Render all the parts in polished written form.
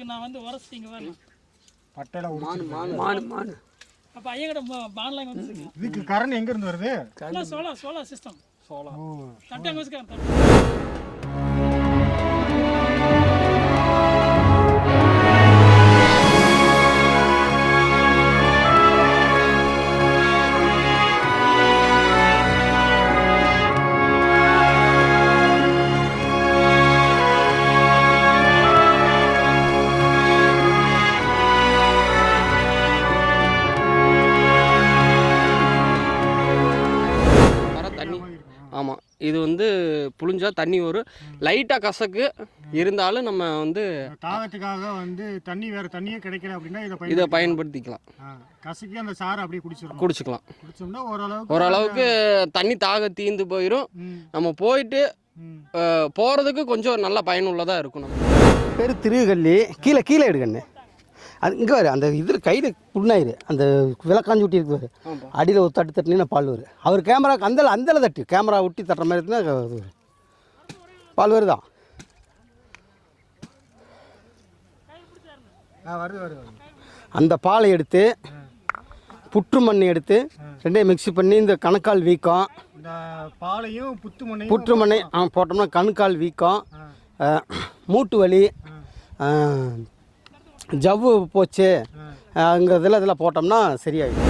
நான் வந்து உரசிங்க வரேன் பட்டையில மானு அப்போ ஐயங்கிட்ட பான்லாம் வந்து இதுக்கு கரண்ட் எங்க இருந்து வருது? சோலார் சிஸ்டம் ஓ தட்டை அங்கே வச்சுக்க ஆமாம், இது வந்து புழிஞ்சா தண்ணி வரும். லைட்டாக கசக்கு இருந்தாலும் நம்ம வந்து தாகத்துக்காக வந்து தண்ணி வேற தண்ணியே கிடைக்கல அப்படின்னா இதை பயன்படுத்திக்கலாம். கசக்கி அந்த சாரை அப்படியே குடிச்சிக்கலாம். குடிச்சோம்னா ஓரளவுக்கு தண்ணி தாக தீந்து போயிடும். நம்ம போயிட்டு போகிறதுக்கு கொஞ்சம் நல்லா பயனுள்ளதாக இருக்கும். நம்ம பேர் திருகல்லி. கீழே கீழே எடுக்கண்ணு. அது இங்கே வரு அந்த இதில் கையில் புண்ணாயிரு. அந்த விளக்காஞ்சி ஊட்டி இருக்கு வரு. அடியில் ஒரு தட்டு தட்டினா பால் வரும். அவர் கேமராவுக்கு அந்தல தட்டு கேமரா ஊட்டி தட்டுற மாதிரி இருந்தால் பால் வருதான். அந்த பாலை எடுத்து புற்று மண் எடுத்து ரெண்டையும் மிக்ஸி பண்ணி இந்த கணுக்கால் வீக்கம் பாலையும் புற்று மண்ணை போட்டோம்னா கணுக்கால் வீக்கம், மூட்டு வலி, ஜவ்வு போச்சு அங்கிறதுல இதெல்லாம் போட்டோம்னா சரியாயிடும்.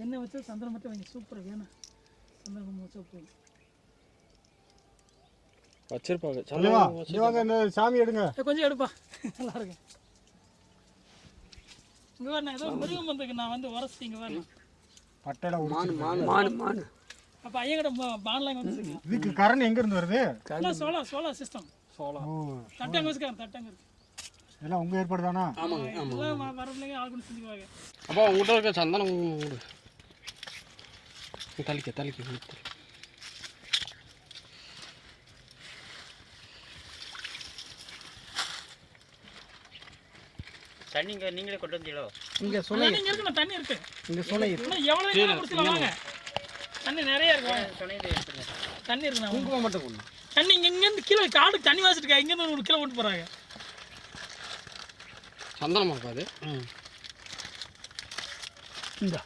எண்ணெய் வச்சு சந்திரம் மட்டும் வைங்க. சூப்பராக வேணும். சந்திரம் வச்சா போதும். வச்சிருப்பாங்க. இந்த சாமி எடுங்க. கொஞ்சம் எடுப்பா, நல்லா இருக்கு. இங்கே வரணும். ஏதோ மிருகம் வந்திருக்கு. நான் வந்து உரசிங்க வரேன் பட்டையில மானு அப்போ ஐயங்கிட்ட பான்லாம் வந்து இதுக்கு கரண்ட் எங்க இருந்து வருது? சோலார் சிஸ்டம் தட்டை அங்கே வச்சுக்க தட்டை அங்கே இருக்கு. எல்லாம் உங்க ஏற்பாடு தானா? எல்லாம் வரப்பிள்ளைங்க ஆள் கொண்டு செஞ்சுக்குவாங்க. அப்போ உங்கள்கிட்ட இருக்க சந்தனம் தலிக்க தண்ணி நீங்களே கொண்டு வந்தீங்களோ? இங்கே தண்ணி இருக்கு. தண்ணி இருக்கு. இங்கே சொன்ன எவ்வளோ குடிச்சிக்கலாம் வாங்க. தண்ணி நிறைய இருக்கு. தண்ணி இருக்கு. குங்குமம் மட்டும் கொண்டு தண்ணி இங்கேருந்து கீழே காடுக்கு தண்ணி வாசிட்டு இங்கேருந்து ஒரு கிலோ கொண்டு போகிறாங்க. சந்தனமா இருக்காது. இந்த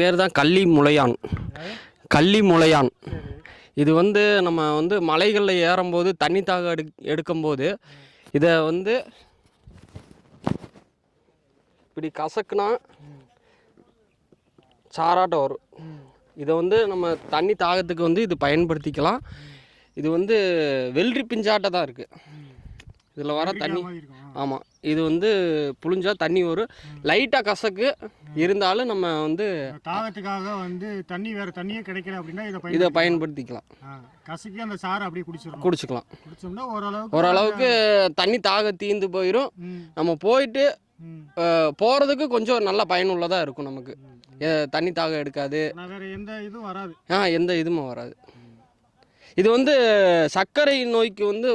பேர் தான் கள்ளி முளையான். கள்ளி முளையான். இது வந்து நம்ம வந்து மலைகளில் ஏறும்போது தண்ணி தாக எடுக்கும்போது இதை வந்து இப்படி கசக்குனா சாராட்டம் வரும். இதை வந்து நம்ம தண்ணி தாகத்துக்கு வந்து இது பயன்படுத்திக்கலாம். இது வந்து வெள்ளரி பிஞ்சாட்டை தான் இருக்குது இதில் வர தண்ணி. ஆமாம், இது வந்து புழிஞ்சா தண்ணி வரும். லைட்டாக கசக்கு இருந்தாலும் நம்ம வந்து தாகத்துக்காக வந்து தண்ணி வேறு தண்ணியே கிடைக்கல அப்படின்னா இதை பயன்படுத்திக்கலாம். கசக்கி அந்த சாரை அப்படியே குடிச்சிக்கலாம். குடிச்சோம்னா ஓரளவுக்கு தண்ணி தாக தீர்ந்து போயிடும். நம்ம போயிட்டு போகிறதுக்கு கொஞ்சம் நல்ல பயனுள்ளதாக இருக்கும் நமக்கு. தண்ணி தாக எடுக்காது, வேறு எந்த இதுவும் வராது. எந்த இதுவும் வராது. இது வந்து சர்க்கரை நோய்க்கு வந்து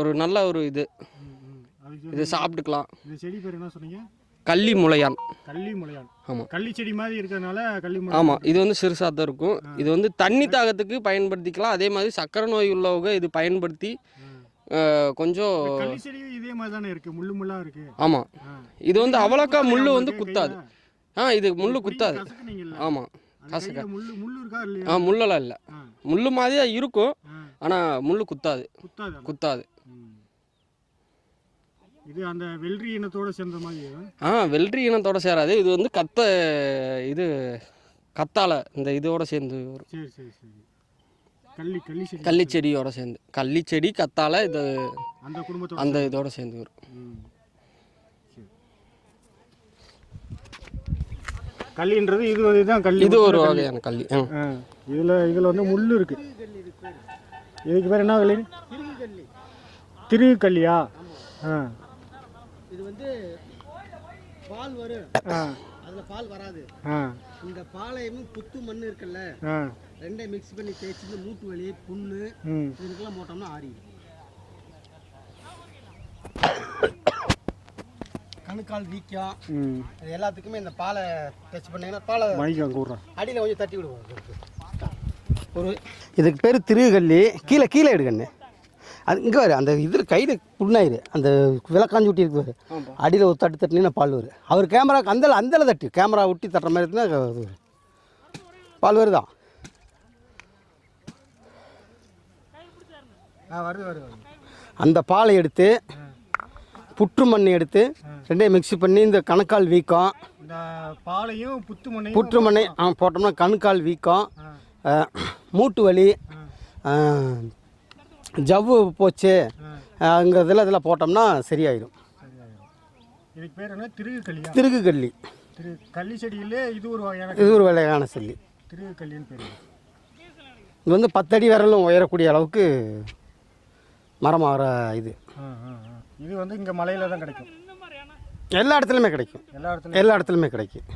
ஒரு நல்ல ஒரு இது சாப்பிட்டுக்கலாம். இந்த செடி பேர் என்ன சொன்னீங்க? கள்ளி முளையான். கள்ளி முளையான். ஆமாம், கள்ளி செடி மாதிரி இருக்கிறதுனால கள்ளி முளையான். ஆமாம், இது வந்து சிறுசாக தான் இருக்கும். இது வந்து தண்ணி தாகத்துக்கு பயன்படுத்திக்கலாம். அதே மாதிரி சர்க்கரை நோய் உள்ளவங்க இது பயன்படுத்தி கொஞ்சம். கள்ளி செடி இதே மாதிரி தானே இருக்கு, முள்ளு முள்ளா இருக்கு. ஆமாம், இது வந்து அவ்வளோக்கா முள்ளு வந்து குத்தாது. இது முள்ளு குத்தாது. ஆமாம், கசக்க முள்ளு இருக்கா இல்லையா? முள்ளெல்லாம் இல்லை, முள்ளு மாதிரி தான் இருக்கும். ஆனால் முள்ளு குத்தாது. இது அந்த வெள்ளரி இனத்தோட சேர்ந்த மாதிரி. வெள்ளரி இனத்தோட சேராது. இது வந்து கத்தாழை இந்த இதோட சேர்ந்து வரும். சரி சரி சரி. கள்ளி செடியோட சேர்ந்து, கள்ளி செடி கத்தாழை இது அந்த குடும்பத்தோட அந்த இதோட சேர்ந்து வரும். கள்ளின்றது இதுதான் கள்ளி. இது ஒரு வகையான கள்ளி. இதில் வந்து முள் இருக்கு. இதுக்கு பேர் என்ன கள்ளி? திருகு கள்ளியா? இது வந்து பால் வரும், அதில் பால் வராது. இந்த பாலையும் புத்து மண் இருக்குல்ல, ரெண்டையும் மிக்ஸ் பண்ணி தேய்ச்சி மூட்டு வலி புண்ணு இதுக்கெல்லாம் போட்டோம்னா ஆறிடும். கணுக்கால் வீக்கம் இது எல்லாத்துக்குமே இந்த பாலை டச் பண்ணிங்கன்னா பாலை அடியில் கொஞ்சம் தட்டி விடுவோம். இதுக்கு பேர் திருகல்லி. கீழே எடுக்கண்ணு. அது இங்கே வரும் அந்த இதில் கையில் புண்ணாயிரு, அந்த விளக்காஞ்சி ஊட்டி இருக்கு அடியில் ஒரு தட்டினா பால் வரும். அவர் கேமராவுக்கு அந்தல தட்டி கேமரா ஊட்டி தட்டுற மாதிரி இருக்குன்னா பால் வருதான். வருது. அந்த பாலை எடுத்து புற்று மண் எடுத்து ரெண்டையும் மிக்ஸி பண்ணி இந்த கணுக்கால் வீக்கம், இந்த பாலையும் புற்று மண்ணையும் போட்டோம்னா கணுக்கால் வீக்கம், மூட்டு வலி, ஜவ்வு போச்சு அங்கிறதுல இதெல்லாம் போட்டோம்னா சரியாயிடும். இதுக்கு பேர் என்ன? திருகு கள்ளி. கள்ளி செடியிலே இது ஒரு வகையான செல்லி. திருகு கள்ளின்னு பேர். இது வந்து 10 அடி வரலும் உயரக்கூடிய அளவுக்கு மரமாகிற இது. இது வந்து இங்கே மலையில் தான் கிடைக்கும். எல்லா இடத்துலையுமே கிடைக்கும். எல்லா இடத்துலையுமே கிடைக்கும்.